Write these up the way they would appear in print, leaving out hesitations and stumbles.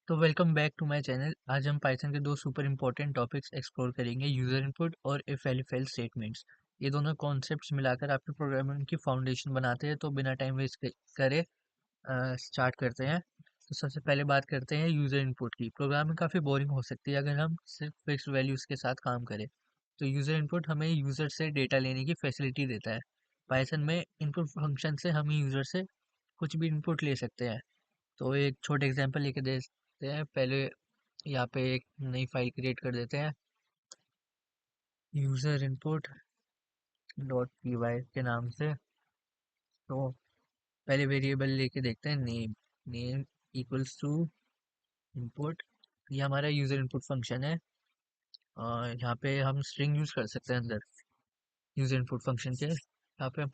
तो welcome back to my channel. आज हम पाइथन के दो सुपर इंपॉर्टेंट टॉपिक्स एक्सप्लोर करेंगे, यूजर इनपुट और इफ एल्फ एल्स स्टेटमेंट्स। ये दोनों कॉन्सेप्ट्स मिलाकर आपके प्रोग्रामिंग की फाउंडेशन बनाते हैं। तो बिना टाइम वेस्ट करे स्टार्ट करते हैं। तो सबसे पहले बात करते हैं यूजर इनपुट की। प्रोग्रामिंग काफ़ी बोरिंग हो सकती है अगर हम सिर्फ फिक्स वैल्यूज़ के साथ काम करें। तो यूजर इनपुट हमें यूजर से डेटा लेने की फैसिलिटी देता है। पाइथन में इनपुट फंक्शन से हम यूजर से कुछ भी इनपुट ले सकते हैं। तो एक छोटे एग्जांपल लेके देखते हैं। पहले यहाँ पे एक नई फाइल क्रिएट कर देते हैं, user input dot P Y के नाम से। तो पहले वेरिएबल लेके देखते हैं name. Name equals to input. ये हमारा यूजर इनपुट फंक्शन है और यहाँ पे हम स्ट्रिंग यूज कर सकते हैं अंदर यूजर इनपुट फंक्शन के। यहाँ पे हम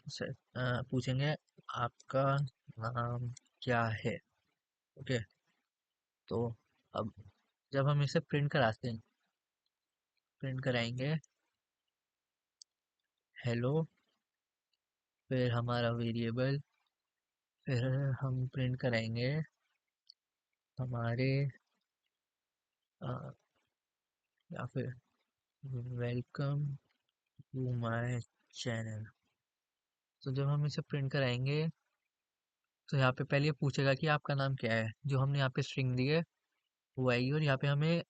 पूछेंगे आपका नाम क्या है। ओके। तो अब जब हम इसे प्रिंट कराते हैं, प्रिंट कराएंगे हेलो, फिर हमारा वेरिएबल, फिर हम प्रिंट कराएंगे हमारे अ, या फिर वेलकम टू माय चैनल। तो जब हम इसे प्रिंट कराएंगे तो यहाँ पे पहले ये पूछेगा कि आपका नाम क्या है। जो हमने यहाँ पे स्ट्रिंग दी है वो आएगी और यहाँ पे हमें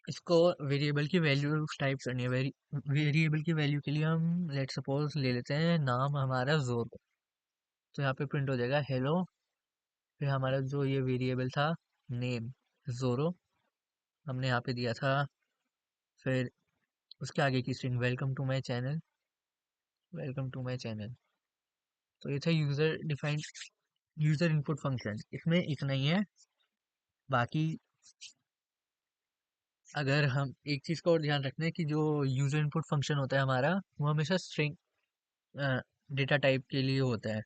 इसको वेरिएबल की वैल्यू टाइप करनी है। वेरिएबल की वैल्यू के लिए हम लेट सपोज ले लेते हैं नाम हमारा जोरो। तो यहाँ पे प्रिंट हो जाएगा हेलो, फिर हमारा जो ये वेरिएबल था नेम जोरो हमने यहाँ पे दिया था, फिर उसके आगे की string welcome to my channel, welcome to my channel. तो ये था user defined user input function. इसमें इतना ही है। बाकी अगर हम एक चीज़ का और ध्यान रखना है कि जो यूजर इनपुट फंक्शन होता है हमारा, वो हमेशा स्ट्रिंग डेटा टाइप के लिए होता है।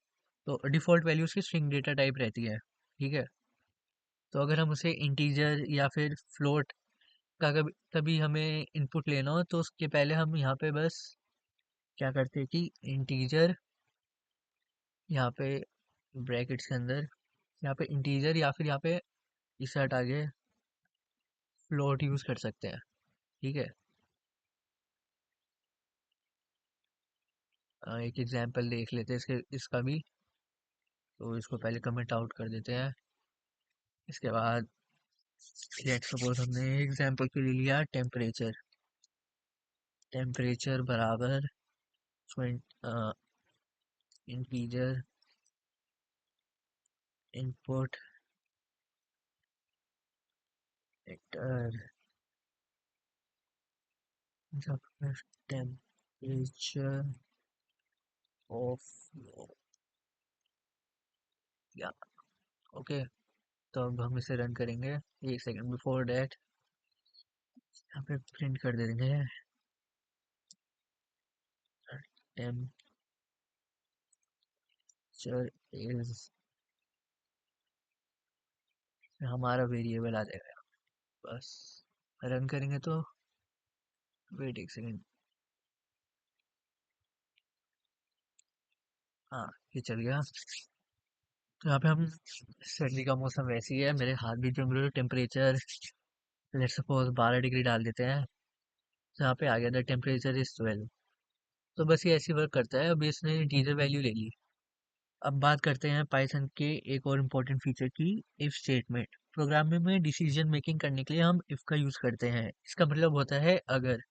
तो डिफ़ॉल्ट वैल्यू उसकी स्ट्रिंग डेटा टाइप रहती है। ठीक है। तो अगर हम उसे इंटीजर या फिर फ्लोट का कभी कभी हमें इनपुट लेना हो तो उसके पहले हम यहाँ पे बस क्या करते हैं कि इंटीजर, यहाँ पे ब्रैकेट्स के अंदर यहाँ पे इंटीजर या फिर यहाँ पे इसे हटा के फ्लोट यूज कर सकते हैं। ठीक है। एक एग्जांपल देख लेते हैं इसका भी। तो इसको पहले कमेंट आउट कर देते हैं। इसके बाद लेट्स सपोज हमने एग्जांपल के लिए लिया टेम्परेचर। टेम्परेचर बराबर integer input vector temperature of या। ओके। तो अब हम इसे रन करेंगे। एक सेकंड बिफोर डैट यहाँ पे प्रिंट कर देंगे टेम्परेचर इज, हमारा वेरिएबल आ जाएगा। बस रन करेंगे तो वेट एक सेकंड। हाँ, ये चल गया। तो यहाँ पे हम सर्दी का मौसम वैसे ही है, मेरे हाथ भी जम रहे हैं। टेम्परेचर लेट्स सपोज 12 डिग्री डाल देते हैं। तो यहाँ पे आ गया द टेम्परेचर इज 12। तो बस ये ऐसी वर्क करता है। अभी इसने इंटीजर वैल्यू ले ली। अब बात करते हैं पाइथन के एक और इम्पोर्टेंट फीचर की, इफ स्टेटमेंट। प्रोग्रामिंग में डिसीजन मेकिंग करने के लिए हम इफ का यूज करते हैं। इसका मतलब होता है अगर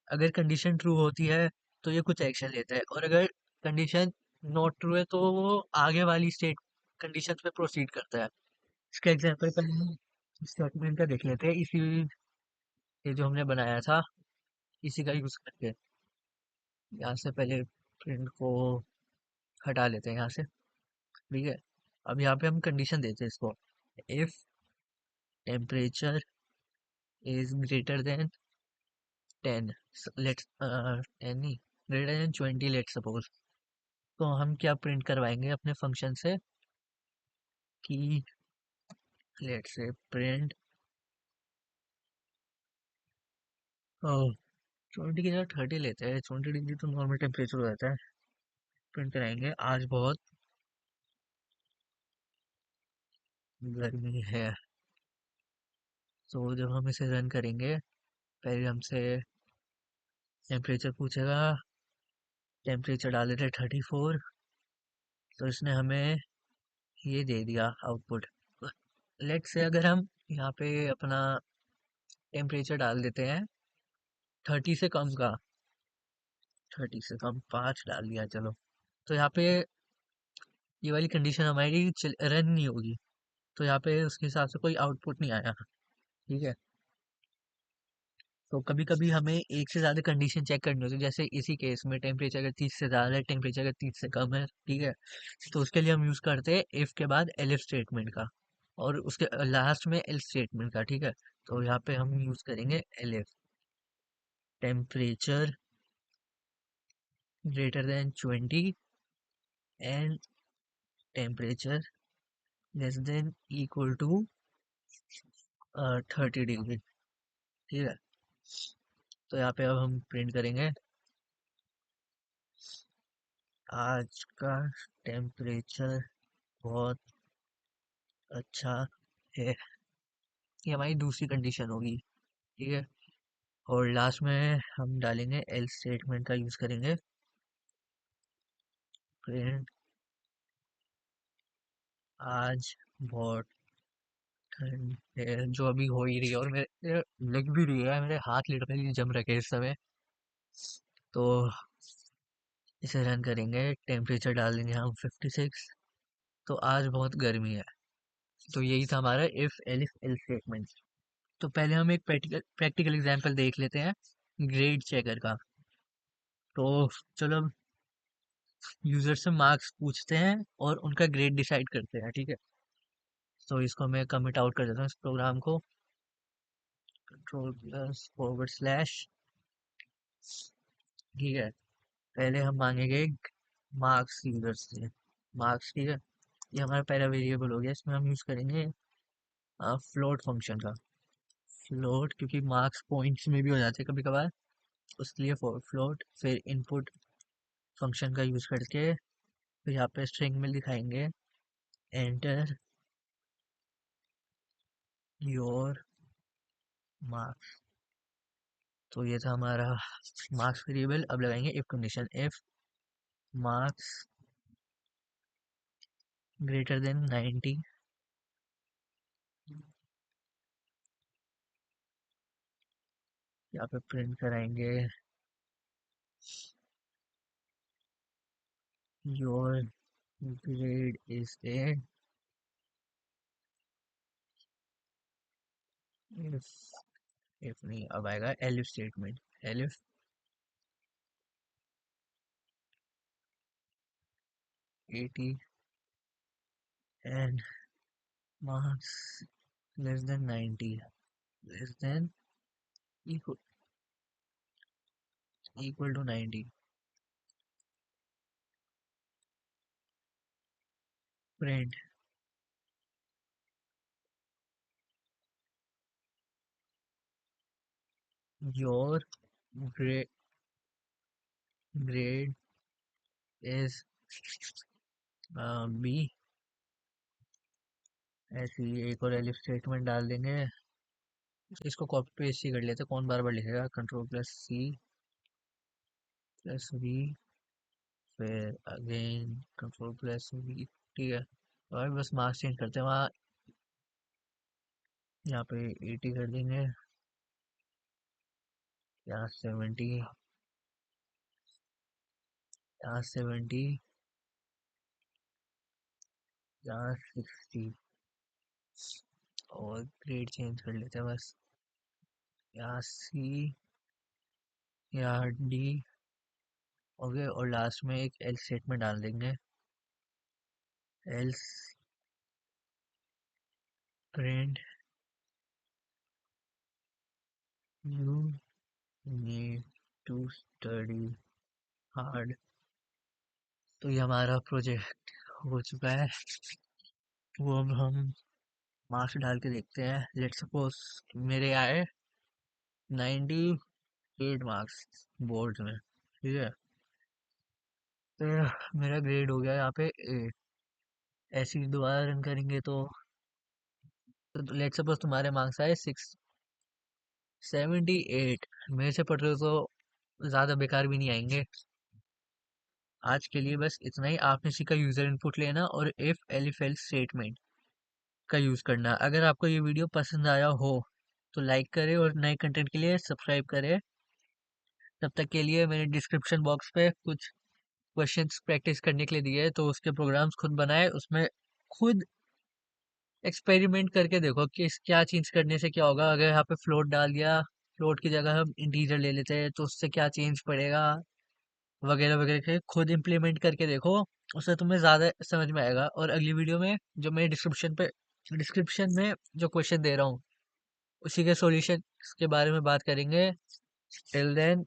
अगर कंडीशन ट्रू होती है तो ये कुछ एक्शन लेता है, और अगर कंडीशन नॉट ट्रू है तो वो आगे वाली स्टेट कंडीशन पे प्रोसीड करता है। इसका एग्जांपल पहले स्टेटमेंट का देख लेते हैं। इसी ये जो हमने बनाया था इसी का यूज करके यहाँ से पहले प्रिंट को हटा लेते हैं यहाँ से। ठीक है। अब यहाँ पे हम कंडीशन देते हैं इसको, if temperature is greater than 10, let's 10 नहीं, ग्रेटर देन 20 लेट्स सपोज। तो हम क्या प्रिंट करवाएंगे अपने फंक्शन से कि लेट्स से प्रिंट 20 की जगह 30 लेते हैं। 20 डिग्री तो नॉर्मल टेम्परेचर हो जाता है। प्रिंट कराएंगे आज बहुत गर्मी है। तो जब हम इसे रन करेंगे, पहले हमसे टेम्परेचर पूछेगा। टेम्परेचर डाल देते 34। तो इसने हमें ये दे दिया आउटपुट। लेट से अगर हम यहाँ पे अपना टेम्परेचर डाल देते हैं 30 से कम का, 30 से कम 5 डाल दिया चलो। तो यहाँ पे ये वाली कंडीशन हमारी रन नहीं होगी। तो यहाँ पे उसके हिसाब से कोई आउटपुट नहीं आया। ठीक है। तो कभी कभी हमें एक से ज्यादा कंडीशन चेक करनी होती है, जैसे इसी केस में टेम्परेचर अगर 30 से ज्यादा है, टेम्परेचर अगर 30 से कम है। ठीक है। तो उसके लिए हम यूज करते हैं इफ के बाद एलिफ स्टेटमेंट का, और उसके लास्ट में एल्स स्टेटमेंट का। ठीक है। तो यहाँ पे हम यूज करेंगे elif temperature greater than 20 and temperature less than equal to 30 degree. ठीक है। तो यहाँ पे अब हम प्रिंट करेंगे आज का टेम्परेचर बहुत अच्छा है। ये हमारी दूसरी कंडीशन होगी। ठीक है। और लास्ट में हम डालेंगे एल स्टेटमेंट का यूज करेंगे। प्रिंट आज बहुत ठंड है, जो अभी हो ही रही है और मेरे लग भी रही है, मेरे हाथ लिटरली जम रखे हैं इस समय। तो इसे रन करेंगे, टेम्परेचर डाल देंगे हम 56। तो आज बहुत गर्मी है। तो यही था हमारा इफ एलिफ एल स्टेटमेंट। तो पहले हम एक प्रैक्टिकल प्रैक्टिकल एग्जांपल देख लेते हैं ग्रेड चेकर का। तो चलो यूजर से मार्क्स पूछते हैं और उनका ग्रेड डिसाइड करते हैं। ठीक है। तो इसको मैं कमिट आउट कर देता हूँ इस प्रोग्राम को, कंट्रोल प्लस फॉरवर्ड स्लैश। ठीक है। पहले हम मांगेंगे मार्क्स यूजर से, मार्क्स। ठीक है। ये हमारा पहला वेरिएबल हो गया, इसमें हम यूज करेंगे फ्लोट फंक्शन का। फ्लोट क्योंकि मार्क्स पॉइंट्स में भी हो जाते हैं कभी कभार, उसके लिए फ्लोट। फिर इनपुट फंक्शन का यूज करके फिर यहाँ पे स्ट्रिंग में दिखाएंगे एंटर योर मार्क्स। तो ये था हमारा मार्क्स वेरिएबल। अब लगाएंगे if condition, if marks greater than 90। यहाँ पे प्रिंट कराएंगे your grade is A, if if नहीं, अब आएगा elif statement. Elif 80 and marks less than 90, less than equal to 90। Print your grade is B. ऐसे ही एक और एलिफ स्टेटमेंट डाल देंगे। इसको कॉपी पेस्ट ही कर लेते, कौन बार बार लिखेगा। Control plus C plus V, फिर अगेन कंट्रोल प्लस वी। ठीक है। और बस मार्क्स चेंज करते हैं वहाँ, यहाँ पे 80 कर देंगे, यहाँ 70, यहाँ 70, यहाँ 60। और ग्रेड चेंज कर लेते हैं बस, यहाँ सी, यहाँ डी। ओके। और लास्ट में एक एल स्टेटमेंट डाल देंगे। Else print you need to study hard. तो ये हमारा प्रोजेक्ट हो चुका है। वो अब हम मार्क्स डाल के देखते हैं। लेट्स सपोज मेरे आए 98 मार्क्स बोर्ड में। ठीक है। तो मेरा ग्रेड हो गया यहाँ पे ए। ऐसे ही दोबारा रन करेंगे तो तो लेट सपोज तुम्हारे मार्क्स आए 678। मेरे से पढ़ रहे हो तो ज़्यादा बेकार भी नहीं आएंगे। आज के लिए बस इतना ही। आपने सीखा यूज़र इनपुट लेना और इफ़ एलिफ एल्स स्टेटमेंट का यूज़ करना। अगर आपको ये वीडियो पसंद आया हो तो लाइक करें और नए कंटेंट के लिए सब्सक्राइब करें। तब तक के लिए मैंने डिस्क्रिप्शन बॉक्स पे कुछ क्वेश्चंस प्रैक्टिस करने के लिए दिए हैं, तो उसके प्रोग्राम्स खुद बनाए, उसमें खुद एक्सपेरिमेंट करके देखो कि क्या चेंज करने से क्या होगा। अगर यहाँ पे फ्लोट डाल दिया, फ्लोट की जगह हम इंटीजर ले लेते हैं तो उससे क्या चेंज पड़ेगा, वगैरह वगैरह के खुद इम्प्लीमेंट करके देखो। उससे तुम्हें ज़्यादा समझ में आएगा। और अगली वीडियो में जो मैं डिस्क्रिप्शन में जो क्वेश्चन दे रहा हूँ उसी के सॉल्यूशन के बारे में बात करेंगे। Till then